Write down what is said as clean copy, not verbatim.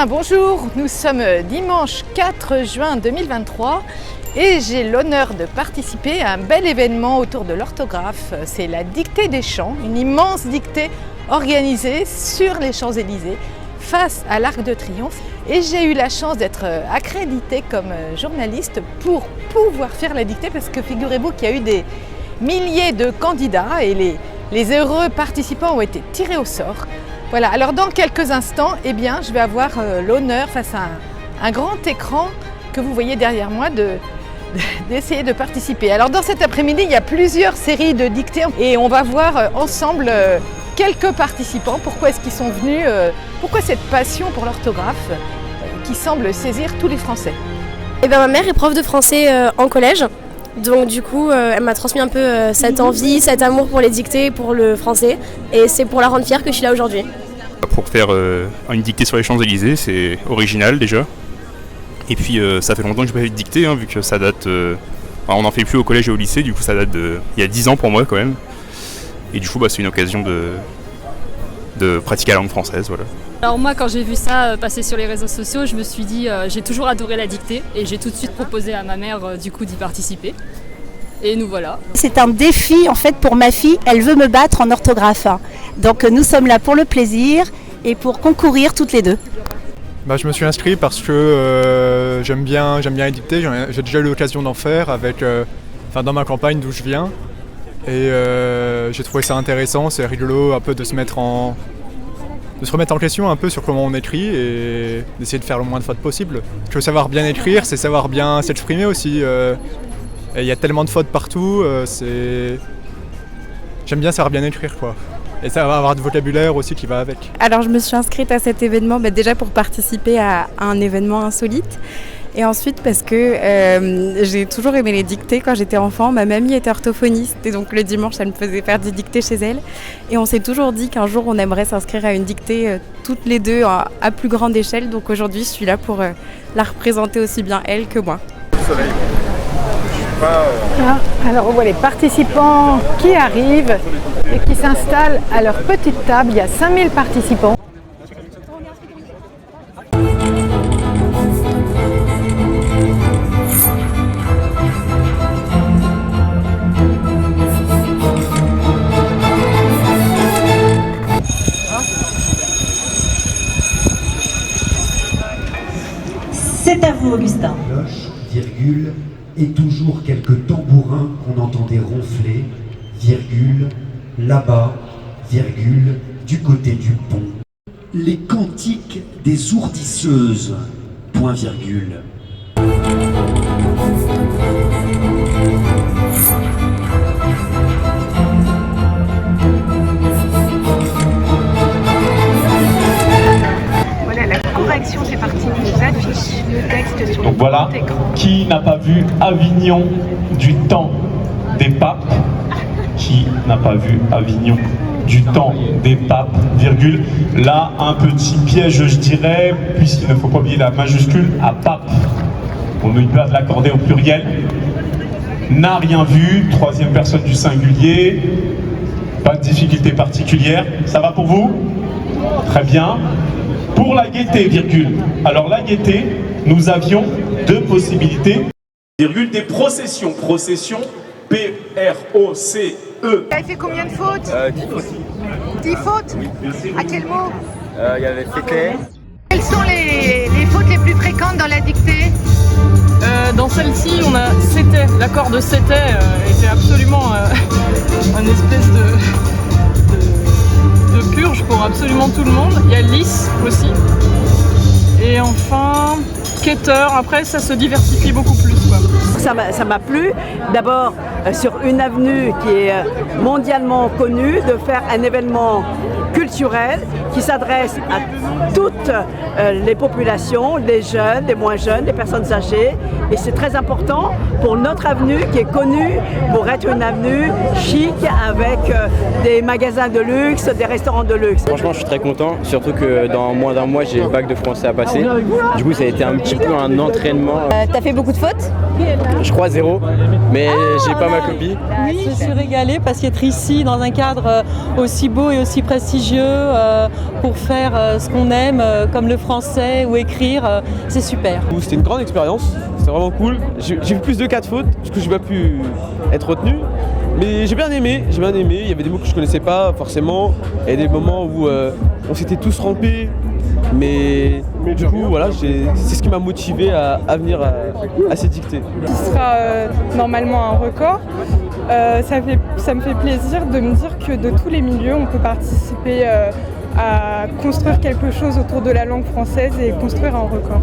Bonjour, nous sommes dimanche 4 juin 2023 et j'ai l'honneur de participer à un bel événement autour de l'orthographe. C'est la dictée des chants, une immense dictée organisée sur les Champs-Élysées face à l'Arc de Triomphe. Et j'ai eu la chance d'être accréditée comme journaliste pour pouvoir faire la dictée parce que figurez-vous qu'il y a eu des milliers de candidats et les heureux participants ont été tirés au sort. Voilà, alors dans quelques instants, je vais avoir l'honneur face à un grand écran que vous voyez derrière moi d'essayer de participer. Alors dans cet après-midi, il y a plusieurs séries de dictées et on va voir ensemble quelques participants, pourquoi est-ce qu'ils sont venus, pourquoi cette passion pour l'orthographe qui semble saisir tous les Français. Ma mère est prof de français en collège. Donc du coup, elle m'a transmis un peu cette envie, cet amour pour les dictées, pour le français. Et c'est pour la rendre fière que je suis là aujourd'hui. Pour faire une dictée sur les Champs-Élysées, c'est original déjà. Et puis ça fait longtemps que je n'ai pas fait de dictée, vu que ça date... on n'en fait plus au collège et au lycée, du coup ça date il y a 10 ans pour moi quand même. Et du coup c'est une occasion de pratiquer la langue française. Voilà. Alors moi quand j'ai vu ça passer sur les réseaux sociaux, je me suis dit j'ai toujours adoré la dictée et j'ai tout de suite proposé à ma mère d'y participer. Et nous voilà. C'est un défi en fait pour ma fille, elle veut me battre en orthographe. Donc nous sommes là pour le plaisir et pour concourir toutes les deux. Je me suis inscrit parce que j'aime bien les dictées, j'ai déjà eu l'occasion d'en faire dans ma campagne d'où je viens. Et j'ai trouvé ça intéressant, c'est rigolo un peu de se remettre en question un peu sur comment on écrit et d'essayer de faire le moins de fautes possible. Parce que savoir bien écrire, c'est savoir bien s'exprimer aussi. Et il y a tellement de fautes partout, j'aime bien savoir bien écrire quoi. Et ça va avoir du vocabulaire aussi qui va avec. Alors je me suis inscrite à cet événement déjà pour participer à un événement insolite. Et ensuite parce que j'ai toujours aimé les dictées quand j'étais enfant. Ma mamie était orthophoniste et donc le dimanche elle me faisait faire des dictées chez elle. Et on s'est toujours dit qu'un jour on aimerait s'inscrire à une dictée toutes les deux à plus grande échelle. Donc aujourd'hui je suis là pour la représenter aussi bien elle que moi. Soleil. Alors on voit les participants qui arrivent et qui s'installent à leur petite table. Il y a 5000 participants. C'est à vous, Augustin. Cloche, virgule, et toujours quelques tambourins qu'on entendait ronfler, virgule, là-bas, virgule, du côté du pont. Les cantiques des ourdisseuses, point virgule. C'est parti, nous affiche le texte sur donc le voilà, écran. Qui n'a pas vu Avignon du temps des papes? Qui n'a pas vu Avignon du temps des papes, virgule. Là, un petit piège, je dirais, puisqu'il ne faut pas oublier la majuscule à pape. On ne peut l'accorder au pluriel. N'a rien vu, troisième personne du singulier. Pas de difficulté particulière. Ça va pour vous? Très bien. Pour la gaieté, virgule. Alors la gaieté, nous avions deux possibilités. Virgule, des processions. Procession, P-R-O-C-E. Tu as fait combien de fautes? 10 fautes. 10 fautes? Oui. À quel mot? Il y avait c'était. Quelles sont les fautes les plus fréquentes dans la dictée? Dans celle-ci, on a c'était. L'accord de c'était était absolument un espèce de purge pour absolument tout le monde. Il y a lisse aussi. Et enfin, quêteur. Après, ça se diversifie beaucoup plus, quoi. Ça m'a plu. D'abord, sur une avenue qui est mondialement connue, de faire un événement culturel qui s'adresse à toutes les populations, les jeunes, les moins jeunes, les personnes âgées. Et c'est très important pour notre avenue qui est connue pour être une avenue chic avec des magasins de luxe, des restaurants de luxe. Franchement, je suis très content, surtout que dans moins d'un mois, j'ai le bac de français à passer. Du coup, ça a été un petit peu un entraînement. T'as fait beaucoup de fautes? Je crois 0, mais j'ai pas ma copie. Oui, je suis régalée parce qu'être ici dans un cadre aussi beau et aussi prestigieux, pour faire ce qu'on aime, comme le français ou écrire, c'est super. C'était une grande expérience, c'était vraiment cool. J'ai vu plus de cas de faute, du coup j'ai pas pu être retenu. Mais j'ai bien aimé, il y avait des mots que je connaissais pas forcément, et des moments où on s'était tous rampés, mais du coup voilà, c'est ce qui m'a motivé à venir à ces dictées. Ce sera normalement un record. Ça me fait plaisir de me dire que de tous les milieux on peut participer à construire quelque chose autour de la langue française et construire un record.